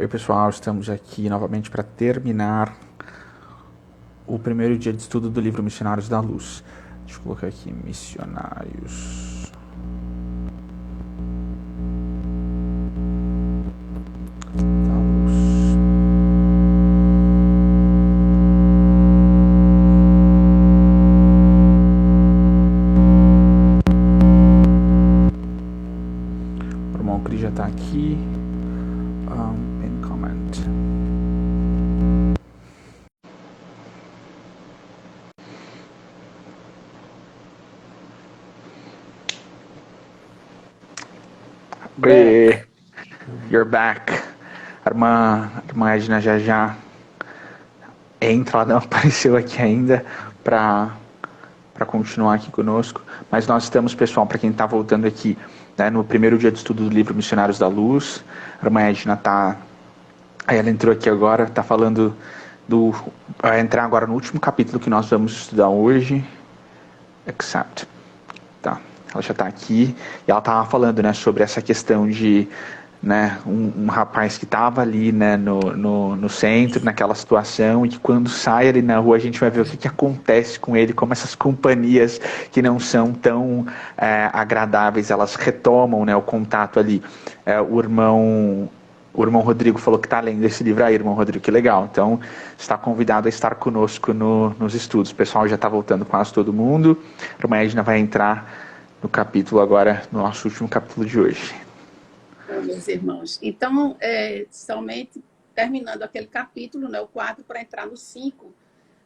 Oi, pessoal, estamos aqui novamente para terminar o primeiro dia de estudo do livro Missionários da Luz. Deixa eu colocar aqui Missionários da Luz. O irmão Cris já está aqui. Pin comment. Oi, you're back. A irmã Edna já entra, ela não apareceu aqui ainda para continuar aqui conosco, mas nós estamos, pessoal, para quem está voltando aqui, né, no primeiro dia de estudo do livro Missionários da Luz. A irmã Edna ela entrou aqui agora, está falando vai entrar agora no último capítulo que nós vamos estudar hoje, Accept. Tá, ela já está aqui, e ela estava falando, né, sobre essa questão de, né, um rapaz que estava ali, né, no centro, naquela situação, e que quando sai ali na rua a gente vai ver o que acontece com ele, como essas companhias que não são tão agradáveis, elas retomam, né, o contato ali. O irmão Rodrigo falou que está lendo esse livro aí, irmão Rodrigo, que legal. Então, está convidado a estar conosco nos estudos. O pessoal já está voltando, quase todo mundo. A irmã Edna vai entrar no capítulo agora, no nosso último capítulo de hoje. Meus irmãos, então, somente terminando aquele capítulo, né, o 4, para entrar no 5,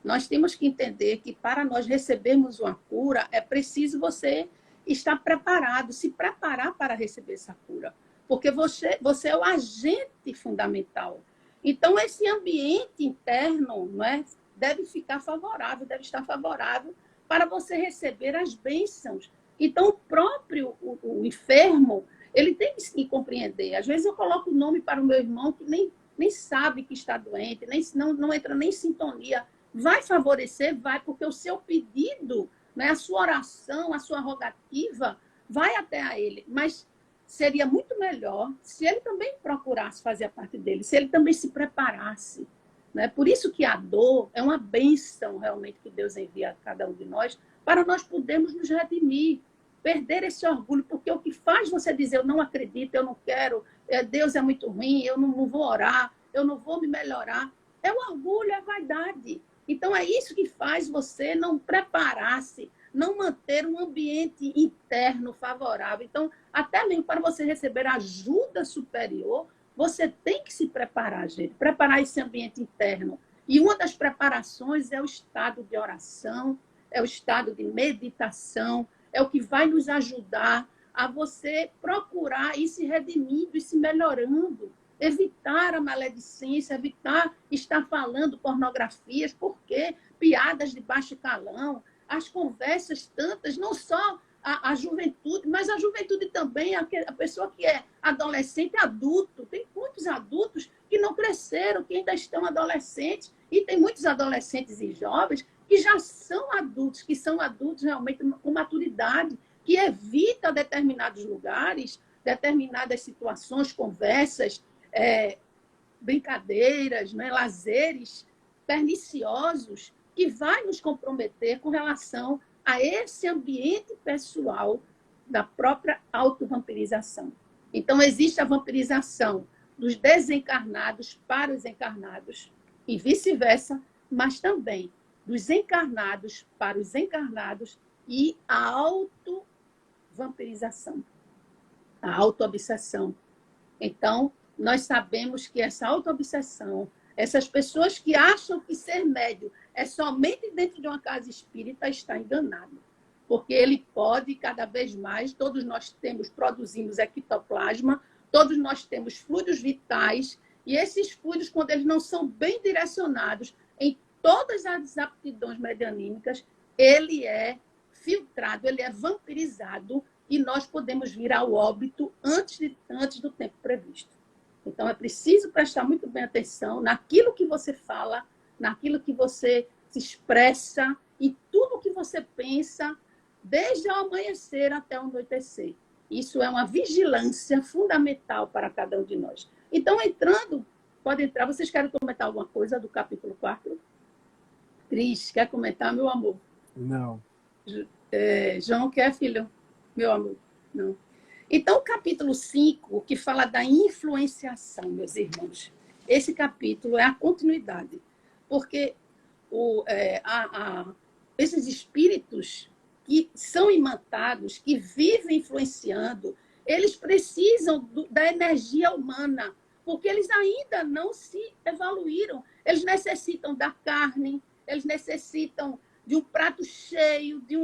nós temos que entender que para nós recebermos uma cura, é preciso você estar preparado, se preparar para receber essa cura, porque você é o agente fundamental. Então, esse ambiente interno, né, deve ficar favorável, deve estar favorável para você receber as bênçãos. Então, o próprio o enfermo, ele tem que se compreender. Às vezes eu coloco o nome para o meu irmão que nem sabe que está doente, não entra nem em sintonia. Vai favorecer? Vai, porque o seu pedido, né, a sua oração, a sua rogativa, vai até a ele. Mas seria muito melhor se ele também procurasse fazer a parte dele, se ele também se preparasse. Né? Por isso que a dor é uma bênção realmente que Deus envia a cada um de nós, para nós podermos nos redimir, perder esse orgulho, porque o que faz você dizer, eu não acredito, eu não quero, Deus é muito ruim, eu não vou orar, eu não vou me melhorar, é o orgulho, é a vaidade. Então, é isso que faz você não preparar-se, não manter um ambiente interno favorável. Então, até mesmo para você receber ajuda superior, você tem que se preparar, gente, preparar esse ambiente interno. E uma das preparações é o estado de oração, é o estado de meditação, é o que vai nos ajudar a você procurar ir se redimindo e se melhorando, evitar a maledicência, evitar estar falando pornografias, porque piadas de baixo calão, as conversas tantas, não só a juventude, mas a juventude também, a pessoa que é adolescente, adulto. Tem muitos adultos que não cresceram, que ainda estão adolescentes, e tem muitos adolescentes e jovens que já são adultos, que são adultos realmente com maturidade, que evita determinados lugares, determinadas situações, conversas, brincadeiras, né, lazeres perniciosos, que vai nos comprometer com relação a esse ambiente pessoal da própria autovampirização. Então, existe a vampirização dos desencarnados para os encarnados e vice-versa, mas também dos encarnados para os encarnados e a autovampirização, a autoobsessão. Então, nós sabemos que essa autoobsessão, essas pessoas que acham que ser médium é somente dentro de uma casa espírita, está enganado. Porque ele pode, cada vez mais, todos nós produzimos ectoplasma, todos nós temos fluidos vitais, e esses fluidos, quando eles não são bem direcionados em todas as aptidões medianímicas, ele é filtrado, ele é vampirizado, e nós podemos vir ao óbito antes do tempo previsto. Então, é preciso prestar muito bem atenção naquilo que você fala, naquilo que você se expressa, e tudo que você pensa, desde o amanhecer até o anoitecer. Isso é uma vigilância fundamental para cada um de nós. Então, entrando pode entrar. Vocês querem comentar alguma coisa do capítulo 4? Cris, quer comentar, meu amor? Não. João, quer, filho? Meu amor? Não. Então, o capítulo 5, que fala da influenciação, meus irmãos, esse capítulo é a continuidade, porque esses espíritos que são imantados, que vivem influenciando, eles precisam da energia humana, porque eles ainda não se evoluíram. Eles necessitam da carne, eles necessitam de um prato cheio, de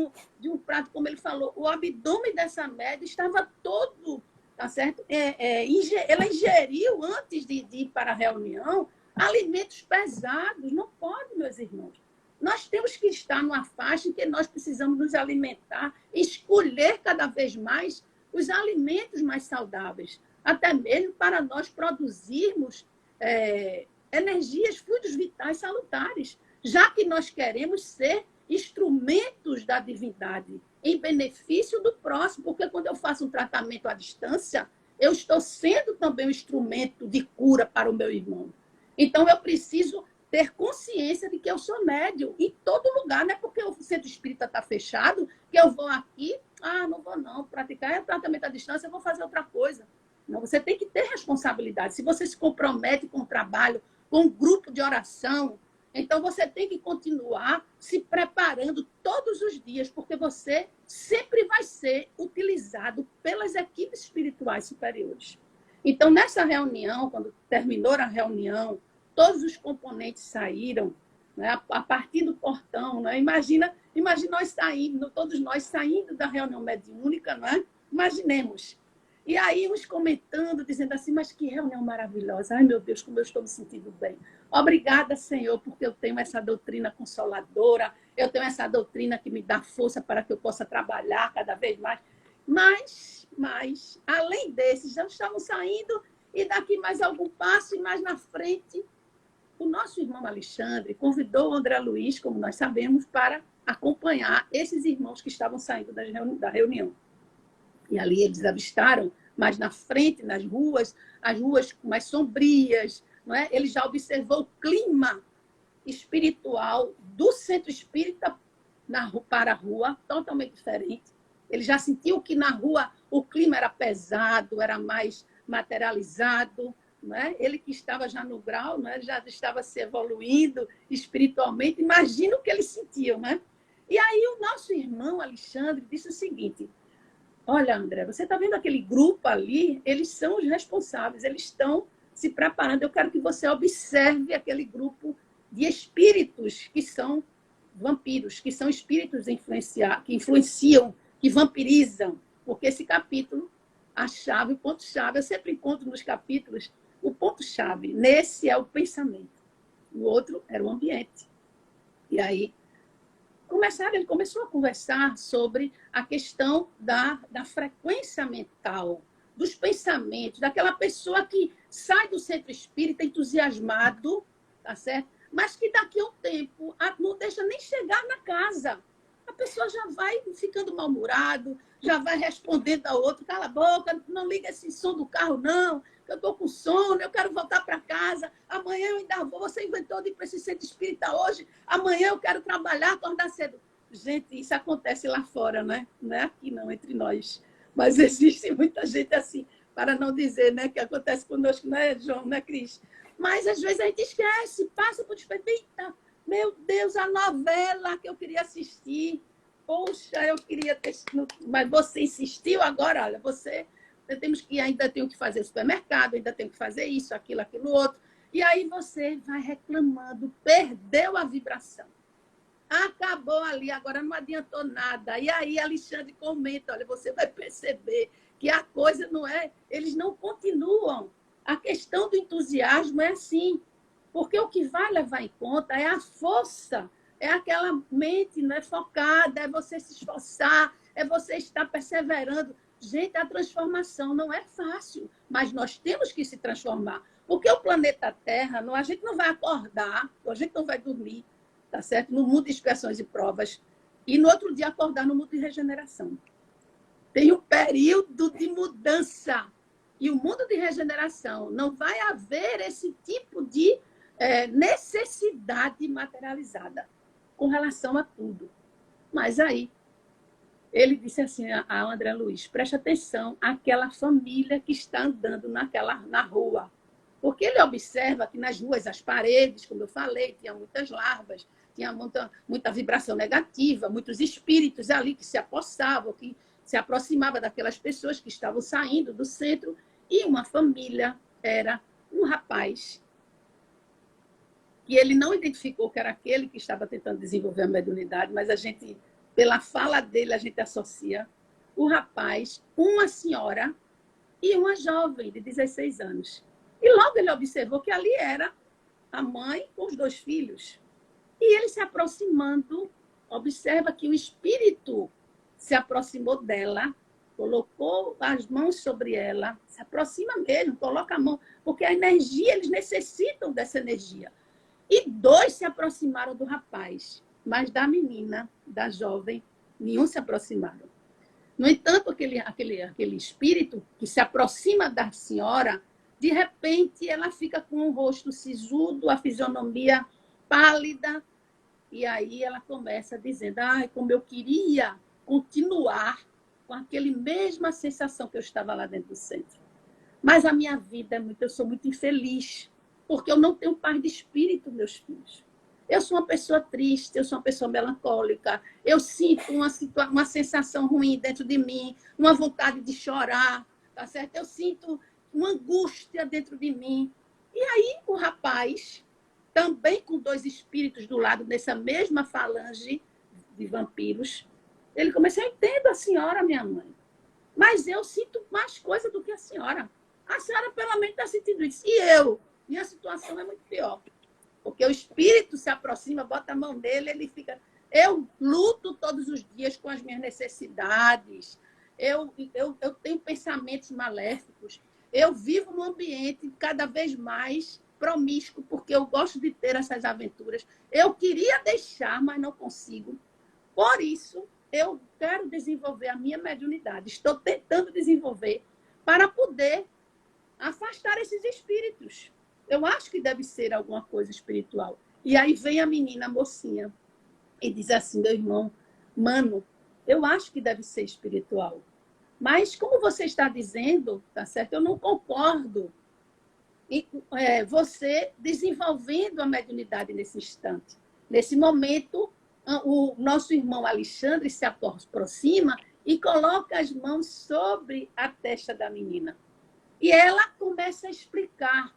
um prato, como ele falou, o abdômen dessa média estava todo, tá certo? Ela ingeriu, antes de ir para a reunião, alimentos pesados. Não pode, meus irmãos. Nós temos que estar numa faixa em que nós precisamos nos alimentar, escolher cada vez mais os alimentos mais saudáveis, até mesmo para nós produzirmos energias, fluidos vitais salutares, já que nós queremos ser instrumentos da divindade em benefício do próximo, porque quando eu faço um tratamento à distância, eu estou sendo também um instrumento de cura para o meu irmão. Então, eu preciso ter consciência de que eu sou médium em todo lugar. Não é porque o centro espírita está fechado que eu vou aqui, não vou não, praticar tratamento à distância, eu vou fazer outra coisa. Não, você tem que ter responsabilidade. Se você se compromete com o trabalho, com um grupo de oração, então você tem que continuar se preparando todos os dias, porque você sempre vai ser utilizado pelas equipes espirituais superiores. Então, nessa reunião, quando terminou a reunião, todos os componentes saíram, né, a partir do portão. Né? Imagina nós saindo, todos nós saindo da reunião mediúnica, né? Imaginemos. E aí, uns comentando, dizendo assim, mas que reunião maravilhosa. Ai, meu Deus, como eu estou me sentindo bem. Obrigada, Senhor, porque eu tenho essa doutrina consoladora, eu tenho essa doutrina que me dá força para que eu possa trabalhar cada vez mais. Mas além desses, já estavam saindo, e daqui mais algum passo, e mais na frente, o nosso irmão Alexandre convidou o André Luiz, como nós sabemos, para acompanhar esses irmãos que estavam saindo da reunião. E ali eles avistaram, mais na frente, nas ruas, as ruas mais sombrias, não é? Ele já observou o clima espiritual do centro espírita para a rua, totalmente diferente. Ele já sentiu que na rua o clima era pesado, era mais materializado. Não é? Ele que estava já no grau, não é? Já estava se evoluindo espiritualmente. Imagina o que ele sentiu. Né? E aí o nosso irmão Alexandre disse o seguinte: olha, André, você está vendo aquele grupo ali? Eles são os responsáveis, eles estão se preparando. Eu quero que você observe aquele grupo de espíritos que são vampiros, que são espíritos que influenciam, que vampirizam. Porque esse capítulo, a chave, o ponto-chave, eu sempre encontro nos capítulos o ponto-chave. Nesse é o pensamento. O outro era o ambiente. E aí, ele começou a conversar sobre a questão da frequência mental, dos pensamentos, daquela pessoa que sai do centro espírita entusiasmado, tá certo? Mas que daqui a um tempo não deixa nem chegar na casa. A pessoa já vai ficando mal-humorado, já vai respondendo ao outro: cala a boca, não liga esse som do carro, não, eu estou com sono, eu quero voltar para casa, amanhã eu ainda vou, você inventou de ir para esse centro espírita hoje, amanhã eu quero trabalhar, acordar cedo. Gente, isso acontece lá fora, né? Não é aqui não, entre nós. Mas existe muita gente assim, para não dizer, né, que acontece conosco, né, João, né, Cris? Mas às vezes a gente esquece, passa por despeito. Eita, meu Deus, a novela que eu queria assistir. Poxa, eu queria ter... Mas você insistiu agora, olha, ainda tenho que fazer supermercado, ainda tenho que fazer isso, aquilo outro. E aí você vai reclamando, perdeu a vibração. Acabou ali, agora não adiantou nada. E aí Alexandre comenta, olha, você vai perceber que a coisa não é... Eles não continuam. A questão do entusiasmo é assim, porque o que vai levar em conta é a força, é aquela mente, não é, focada, é você se esforçar, é você estar perseverando. Gente, a transformação não é fácil, mas nós temos que se transformar. Porque o planeta Terra, a gente não vai acordar, a gente não vai dormir, tá certo? No mundo de expiações e provas, e no outro dia acordar no mundo de regeneração. Tem um período de mudança. e o mundo de regeneração não vai haver esse tipo de necessidade materializada com relação a tudo. Mas aí, ele disse assim a André Luiz, preste atenção àquela família que está andando na rua. Porque ele observa que nas ruas, as paredes, como eu falei, tinha muitas larvas, tinha muita vibração negativa, muitos espíritos ali que se apossavam, que se aproximavam daquelas pessoas que estavam saindo do centro. E uma família era um rapaz que ele não identificou que era aquele que estava tentando desenvolver a mediunidade, mas a gente, pela fala dele, a gente associa o rapaz, uma senhora e uma jovem de 16 anos. E logo ele observou que ali era a mãe com os 2 filhos. E ele se aproximando, observa que o espírito se aproximou dela, colocou as mãos sobre ela, se aproxima mesmo, coloca a mão, porque a energia, eles necessitam dessa energia. E 2 se aproximaram do rapaz, mas da menina, da jovem, nenhum se aproximaram. No entanto, aquele espírito que se aproxima da senhora, de repente ela fica com o rosto sisudo, a fisionomia pálida, e aí ela começa dizendo, como eu queria continuar com aquela mesma sensação que eu estava lá dentro do centro. Mas a minha vida, eu sou muito infeliz, porque eu não tenho paz de espírito, meus filhos. Eu sou uma pessoa triste, eu sou uma pessoa melancólica, eu sinto uma sensação ruim dentro de mim, uma vontade de chorar, tá certo? Eu sinto uma angústia dentro de mim. E aí o rapaz, também com 2 espíritos do lado, nessa mesma falange de vampiros, ele começou, eu entendo a senhora, minha mãe, mas eu sinto mais coisa do que a senhora. A senhora, pelo menos, está sentindo isso. E eu? Minha situação é muito pior. Porque o espírito se aproxima, bota a mão nele, ele fica... Eu luto todos os dias com as minhas necessidades. Eu tenho pensamentos maléficos. Eu vivo num ambiente cada vez mais promíscuo, porque eu gosto de ter essas aventuras. Eu queria deixar, mas não consigo. Por isso, eu quero desenvolver a minha mediunidade. Estou tentando desenvolver para poder afastar esses espíritos. Eu acho que deve ser alguma coisa espiritual. E aí vem a menina, a mocinha, e diz assim, meu irmão, mano, eu acho que deve ser espiritual. Mas como você está dizendo, tá certo? Eu não concordo. E, você desenvolvendo a mediunidade nesse instante. Nesse momento, o nosso irmão Alexandre se aproxima e coloca as mãos sobre a testa da menina. E ela começa a explicar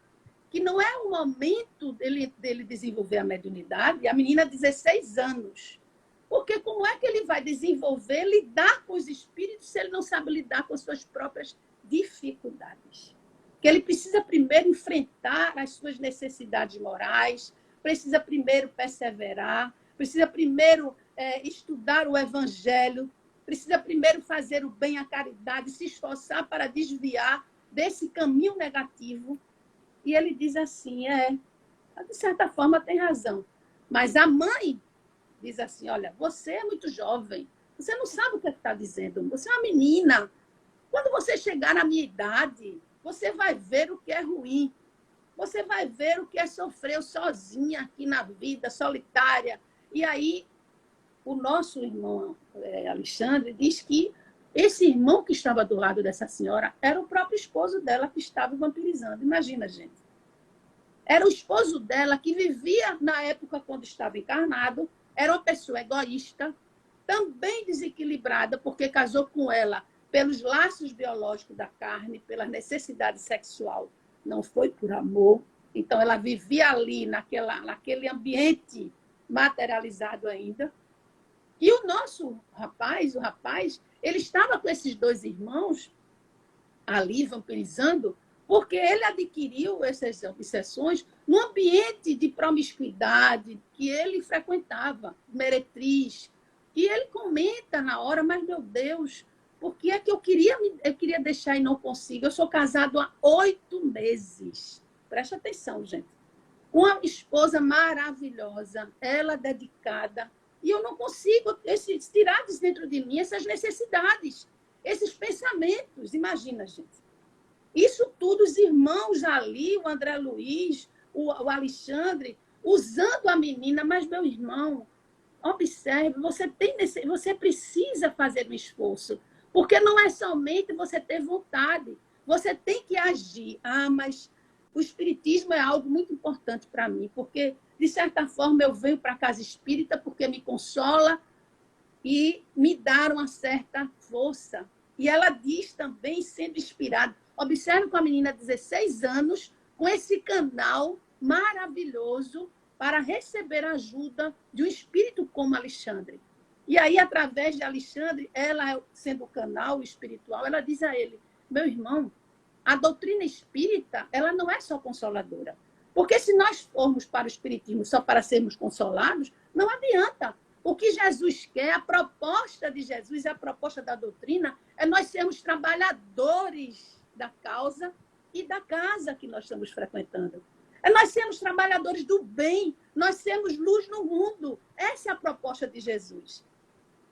que não é o momento dele desenvolver a mediunidade, a menina 16 anos. Porque como é que ele vai desenvolver, lidar com os espíritos se ele não sabe lidar com as suas próprias dificuldades? Que ele precisa primeiro enfrentar as suas necessidades morais, precisa primeiro perseverar, precisa primeiro estudar o evangelho, precisa primeiro fazer o bem, a caridade, se esforçar para desviar desse caminho negativo. E ele diz assim, de certa forma tem razão. Mas a mãe diz assim, olha, você é muito jovem, você não sabe o que está dizendo, você é uma menina. Quando você chegar na minha idade, você vai ver o que é ruim. Você vai ver o que é sofrer sozinha aqui na vida, solitária. E aí, o nosso irmão Alexandre diz que esse irmão que estava do lado dessa senhora era o próprio esposo dela que estava vampirizando. Imagina, gente. Era o esposo dela que vivia na época quando estava encarnado, era uma pessoa egoísta, também desequilibrada, porque casou com ela pelos laços biológicos da carne, pela necessidade sexual. Não foi por amor. Então, ela vivia ali, naquele ambiente materializado ainda. E o nosso rapaz, ele estava com esses 2 irmãos ali, vampirizando, porque ele adquiriu essas obsessões no ambiente de promiscuidade que ele frequentava, meretriz. E ele comenta na hora, mas, meu Deus, por que é que eu queria deixar e não consigo? Eu sou casado há 8 meses. Presta atenção, gente. Uma esposa maravilhosa, ela dedicada, e eu não consigo tirar de dentro de mim essas necessidades, esses pensamentos. Imagina, gente. Isso tudo, os irmãos ali, o André Luiz, o Alexandre, usando a menina, mas, meu irmão, observe, você precisa fazer um esforço, porque não é somente você ter vontade, você tem que agir. Ah, mas o espiritismo é algo muito importante para mim, porque, de certa forma, eu venho para a casa espírita porque me consola e me dá uma certa força. E ela diz também, sendo inspirada, observe com a menina de 16 anos, com esse canal maravilhoso para receber ajuda de um espírito como Alexandre. E aí, através de Alexandre, ela, sendo o canal espiritual, ela diz a ele, meu irmão, a doutrina espírita, ela não é só consoladora. Porque se nós formos para o espiritismo só para sermos consolados, não adianta. O que Jesus quer, a proposta de Jesus, a proposta da doutrina, é nós sermos trabalhadores da causa e da casa que nós estamos frequentando. É nós sermos trabalhadores do bem, nós sermos luz no mundo. Essa é a proposta de Jesus.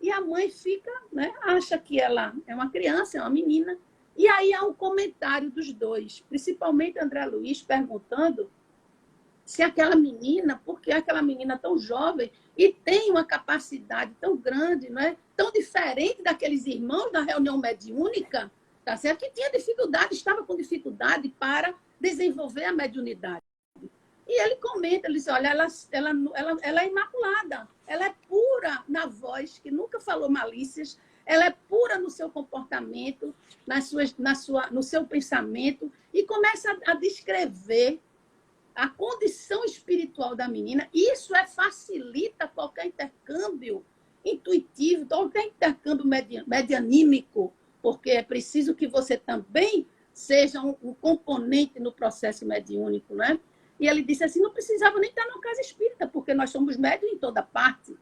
E a mãe fica, né, acha que ela é uma criança, é uma menina. E aí há um comentário dos dois, principalmente André Luiz perguntando se aquela menina, porque aquela menina tão jovem e tem uma capacidade tão grande, não é? Tão diferente daqueles irmãos da reunião mediúnica, tá certo? Que tinha dificuldade, estava com dificuldade para desenvolver a mediunidade. E ele comenta, ele diz, olha, ela é imaculada, ela é pura na voz, que nunca falou malícias, ela é pura no seu comportamento, no seu pensamento, e começa a descrever a condição espiritual da menina. Isso facilita qualquer intercâmbio intuitivo, qualquer intercâmbio medianímico, porque é preciso que você também seja um componente no processo mediúnico, né? E ele disse assim, não precisava nem estar numa casa espírita, porque nós somos médiuns em toda parte.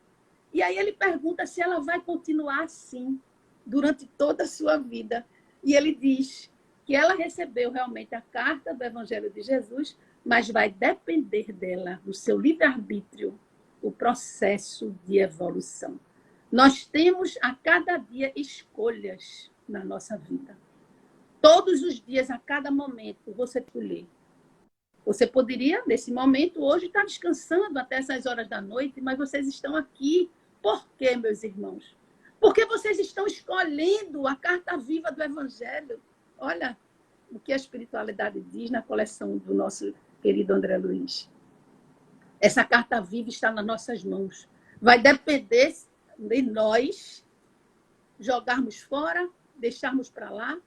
E aí ele pergunta se ela vai continuar assim durante toda a sua vida. E ele diz que ela recebeu realmente a carta do Evangelho de Jesus, mas vai depender dela, do seu livre-arbítrio, o processo de evolução. Nós temos a cada dia escolhas na nossa vida. Todos os dias, a cada momento, você escolher. Você poderia, nesse momento, hoje, estar descansando até essas horas da noite, mas vocês estão aqui. Por quê, meus irmãos? Porque vocês estão escolhendo a carta viva do Evangelho. Olha o que a espiritualidade diz na coleção do nosso querido André Luiz. Essa carta viva está nas nossas mãos. Vai depender de nós jogarmos fora, deixarmos para lá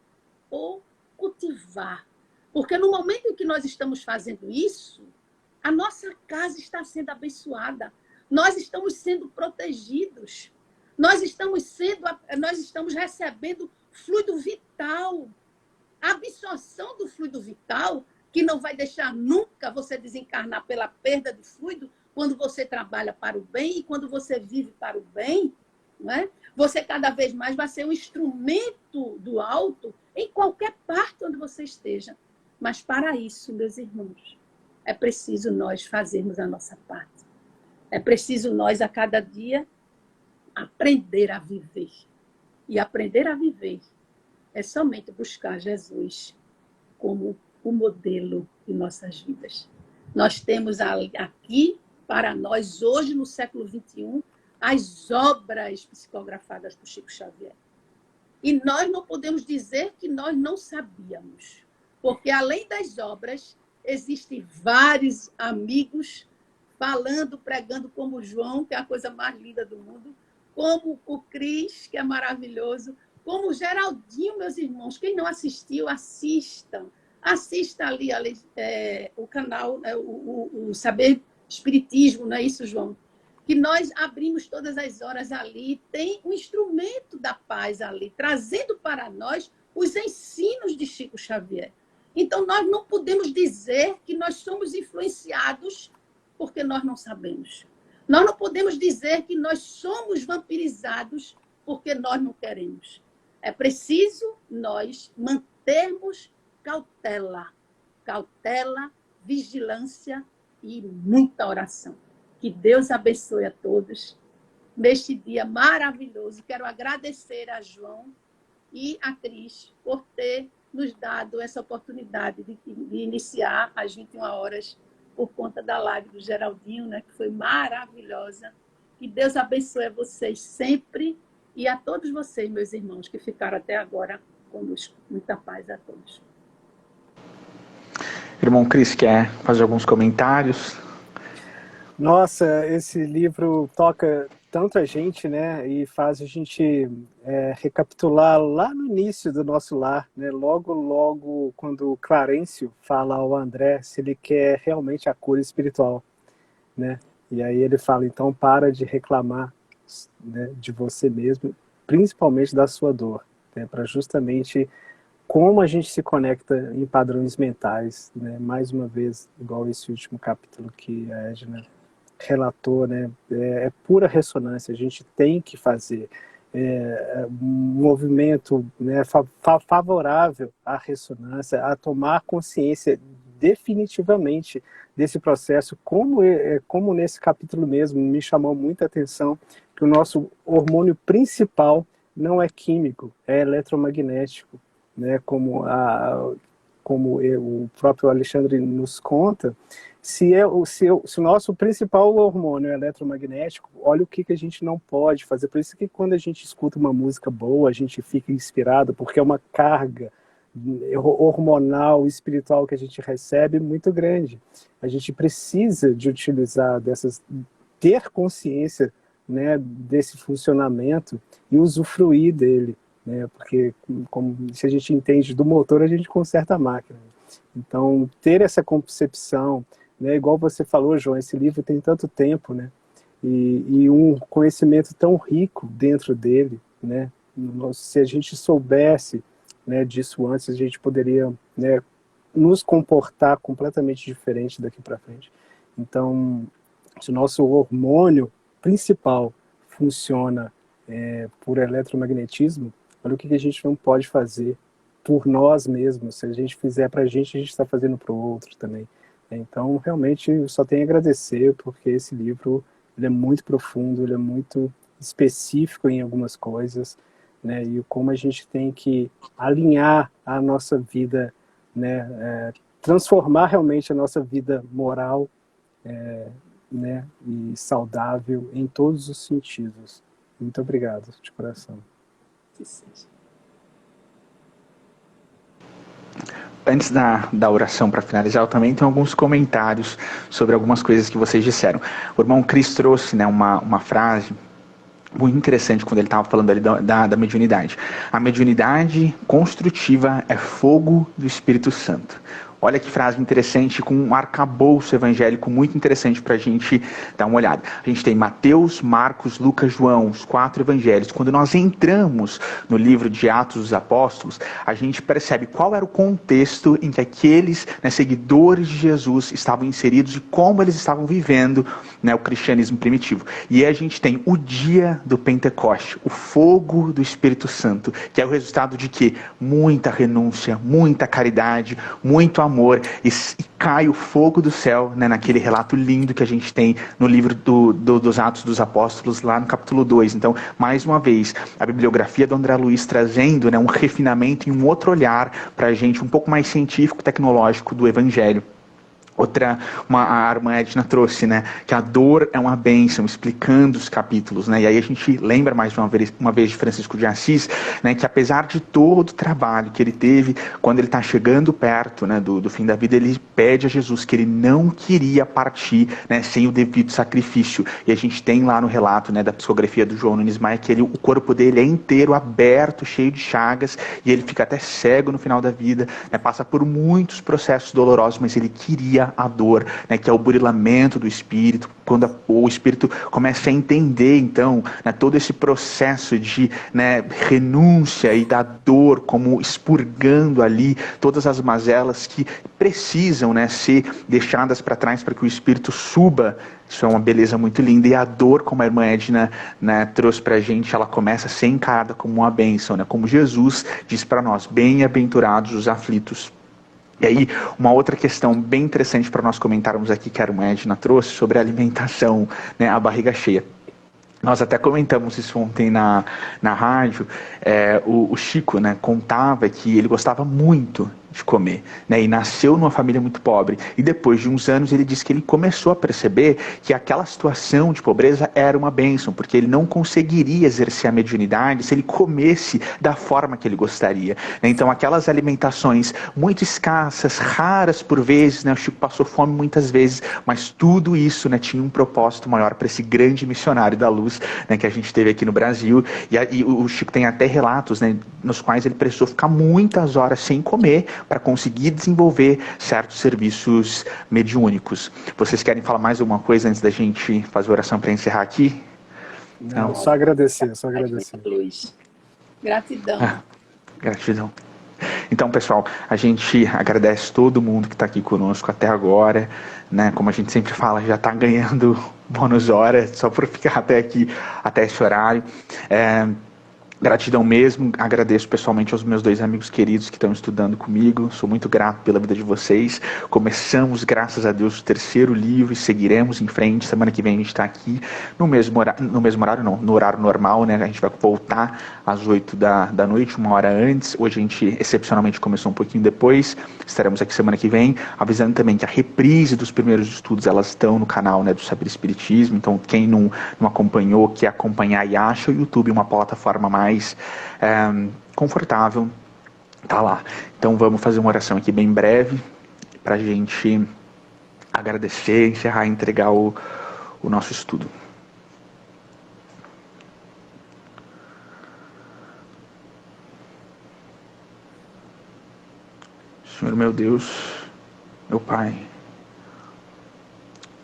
ou cultivar. Porque no momento em que nós estamos fazendo isso, a nossa casa está sendo abençoada. Nós estamos sendo protegidos. Nós estamos recebendo fluido vital. A absorção do fluido vital, que não vai deixar nunca você desencarnar pela perda de fluido, quando você trabalha para o bem e quando você vive para o bem, né? Você cada vez mais vai ser um instrumento do alto em qualquer parte onde você esteja. Mas para isso, meus irmãos, é preciso nós fazermos a nossa parte. É preciso nós, a cada dia, aprender a viver. E aprender a viver é somente buscar Jesus como o modelo de nossas vidas. Nós temos aqui, para nós, hoje, no século XXI, as obras psicografadas por Chico Xavier. E nós não podemos dizer que nós não sabíamos. Porque, além das obras, existem vários amigos falando, pregando, como o João, que é a coisa mais linda do mundo, como o Cris, que é maravilhoso, como o Geraldinho, meus irmãos. Quem não assistiu, assistam. Assista ali o canal, o Saber Espiritismo, não é isso, João? Que nós abrimos todas as horas ali, tem um instrumento da paz ali, trazendo para nós os ensinos de Chico Xavier. Então, nós não podemos dizer que nós somos influenciados porque nós não sabemos. Nós não podemos dizer que nós somos vampirizados porque nós não queremos. É preciso nós mantermos cautela, vigilância e muita oração. Que Deus abençoe a todos neste dia maravilhoso. Quero agradecer a João e a Cris por ter nos dado essa oportunidade de iniciar às 21 horas por conta da live do Geraldinho, né, que foi maravilhosa. Que Deus abençoe a vocês sempre e a todos vocês, meus irmãos, que ficaram até agora conosco. Muita paz a todos. Irmão Cris, quer fazer alguns comentários? Nossa, esse livro toca tanto a gente, né? E faz a gente recapitular lá no início do nosso lar, né? Logo, quando o Clarencio fala ao André se ele quer realmente a cura espiritual, né? E aí ele fala, então para de reclamar, né, de você mesmo, principalmente da sua dor, né? Para justamente como a gente se conecta em padrões mentais, né? Mais uma vez, igual esse último capítulo que a Edna relator, né, é pura ressonância, a gente tem que fazer um movimento, né, favorável à ressonância, a tomar consciência definitivamente desse processo, como nesse capítulo mesmo me chamou muita atenção que o nosso hormônio principal não é químico, é eletromagnético, né, como o próprio Alexandre nos conta. Se o nosso principal hormônio é eletromagnético, olha o que a gente não pode fazer. Por isso que quando a gente escuta uma música boa, a gente fica inspirado, porque é uma carga hormonal, espiritual que a gente recebe muito grande. A gente precisa de utilizar ter consciência, né, desse funcionamento e usufruir dele, né, porque se a gente entende do motor, a gente conserta a máquina. Então, ter essa concepção, né, igual você falou, João, esse livro tem tanto tempo, né, e um conhecimento tão rico dentro dele, né, se a gente soubesse, né, disso antes, a gente poderia, né, nos comportar completamente diferente daqui para frente. Então, se o nosso hormônio principal funciona por eletromagnetismo, olha o que a gente não pode fazer por nós mesmos. Se a gente fizer para a gente está fazendo para o outro também. Então, realmente, eu só tenho a agradecer, porque esse livro ele é muito profundo, ele é muito específico em algumas coisas, né, e como a gente tem que alinhar a nossa vida, né, transformar realmente a nossa vida moral, né, e saudável em todos os sentidos. Muito obrigado, de coração. Que seja. Antes da oração para finalizar, eu também tenho alguns comentários sobre algumas coisas que vocês disseram. O irmão Cris trouxe, né, uma frase muito interessante quando ele estava falando ali da mediunidade. A mediunidade construtiva é fogo do Espírito Santo. Olha que frase interessante, com um arcabouço evangélico muito interessante para a gente dar uma olhada. A gente tem Mateus, Marcos, Lucas, João, os 4 evangelhos. Quando nós entramos no livro de Atos dos Apóstolos, a gente percebe qual era o contexto em que aqueles, né, seguidores de Jesus estavam inseridos e como eles estavam vivendo, né, o cristianismo primitivo. E aí a gente tem o dia do Pentecoste, o fogo do Espírito Santo, que é o resultado de quê? Muita renúncia, muita caridade, muito amor, e cai o fogo do céu, né, naquele relato lindo que a gente tem no livro dos Atos dos Apóstolos, lá no capítulo 2. Então, mais uma vez, a bibliografia do André Luiz trazendo, né, um refinamento e um outro olhar para a gente, um pouco mais científico, tecnológico do Evangelho. A irmã Edna trouxe, né, que a dor é uma bênção, explicando os capítulos, né, e aí a gente lembra mais uma vez de Francisco de Assis, né, que apesar de todo o trabalho que ele teve, quando ele está chegando perto, né, do fim da vida, ele pede a Jesus que ele não queria partir, né, sem o devido sacrifício, e a gente tem lá no relato, né, da psicografia do João Nunes Maia, que o corpo dele é inteiro aberto, cheio de chagas, e ele fica até cego no final da vida, né, passa por muitos processos dolorosos, mas ele queria a dor, né, que é o burilamento do espírito, quando o espírito começa a entender, então, né, todo esse processo de, né, renúncia e da dor, como expurgando ali todas as mazelas que precisam, né, ser deixadas para trás para que o espírito suba. Isso é uma beleza muito linda. E a dor, como a irmã Edna, né, trouxe para a gente, ela começa a ser encarada como uma bênção, né, como Jesus diz para nós: bem-aventurados os aflitos. E aí, uma outra questão bem interessante para nós comentarmos aqui, que a irmã Edna trouxe, sobre a alimentação, né, a barriga cheia. Nós até comentamos isso ontem na rádio. O Chico, né, contava que ele gostava muito de comer, né, e nasceu numa família muito pobre. E depois de uns anos ele disse que ele começou a perceber que aquela situação de pobreza era uma bênção, porque ele não conseguiria exercer a mediunidade se ele comesse da forma que ele gostaria, né? Então aquelas alimentações muito escassas, raras por vezes, né, o Chico passou fome muitas vezes, mas tudo isso, né, tinha um propósito maior para esse grande missionário da luz, né, que a gente teve aqui no Brasil. E o Chico tem até relatos, né, nos quais ele precisou ficar muitas horas sem comer para conseguir desenvolver certos serviços mediúnicos. Vocês querem falar mais alguma coisa antes da gente fazer oração para encerrar aqui? Não, só agradecer, só agradecer. Luiz. Gratidão. Gratidão. Então, pessoal, a gente agradece todo mundo que está aqui conosco até agora, né? Como a gente sempre fala, já está ganhando bônus hora só por ficar até aqui, até esse horário. Gratidão mesmo, agradeço pessoalmente aos meus 2 amigos queridos que estão estudando comigo, sou muito grato pela vida de vocês. Começamos, graças a Deus, o 3º livro e seguiremos em frente. Semana que vem a gente está aqui no mesmo horário não, no horário normal, né? A gente vai voltar às 8 da noite, 1 hora antes. Hoje a gente excepcionalmente começou um pouquinho depois, estaremos aqui semana que vem, avisando também que a reprise dos primeiros estudos, elas estão no canal, né, do Saber Espiritismo. Então quem não acompanhou, quer acompanhar e acha o YouTube uma plataforma mais confortável, tá lá. Então vamos fazer uma oração aqui bem breve para a gente agradecer, encerrar e entregar o nosso estudo. Senhor meu Deus, meu Pai,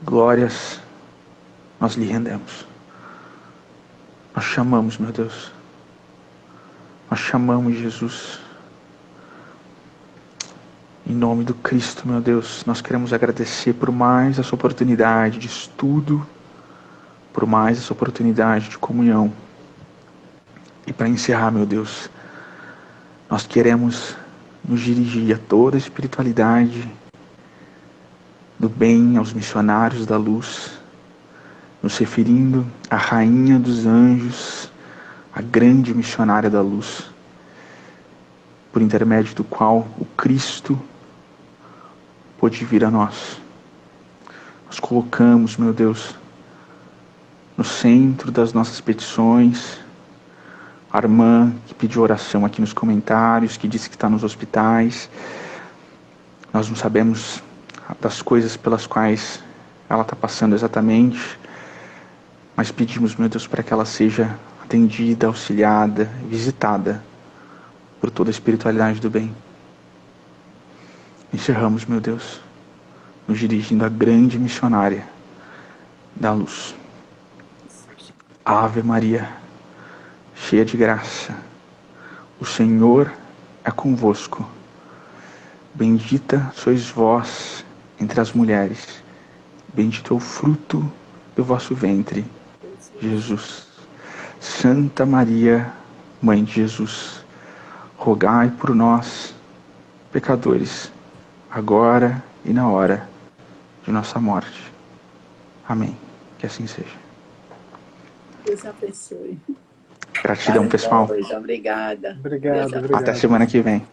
glórias nós lhe rendemos. Nós chamamos, meu Deus. Nós chamamos Jesus. Em nome do Cristo, meu Deus, nós queremos agradecer por mais essa oportunidade de estudo, por mais essa oportunidade de comunhão. E para encerrar, meu Deus, nós queremos nos dirigir a toda a espiritualidade do bem, aos missionários da luz, nos referindo à Rainha dos Anjos, a grande missionária da luz, por intermédio do qual o Cristo pôde vir a nós. Nós colocamos, meu Deus, no centro das nossas petições, a irmã que pediu oração aqui nos comentários, que disse que está nos hospitais. Nós não sabemos das coisas pelas quais ela está passando exatamente, mas pedimos, meu Deus, para que ela seja atendida, auxiliada, visitada por toda a espiritualidade do bem. Encerramos, meu Deus, nos dirigindo à grande missionária da luz. Ave Maria, cheia de graça, o Senhor é convosco. Bendita sois vós entre as mulheres, bendito é o fruto do vosso ventre, Jesus. Santa Maria, Mãe de Jesus, rogai por nós, pecadores, agora e na hora de nossa morte. Amém. Que assim seja. Deus abençoe. Gratidão, pessoal. Obrigada. Obrigado. Até semana que vem.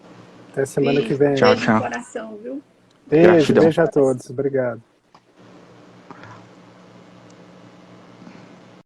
Até semana que vem. Tchau, Beijo tchau. no coração, viu? Beijo, Gratidão. beijo a todos. Obrigado.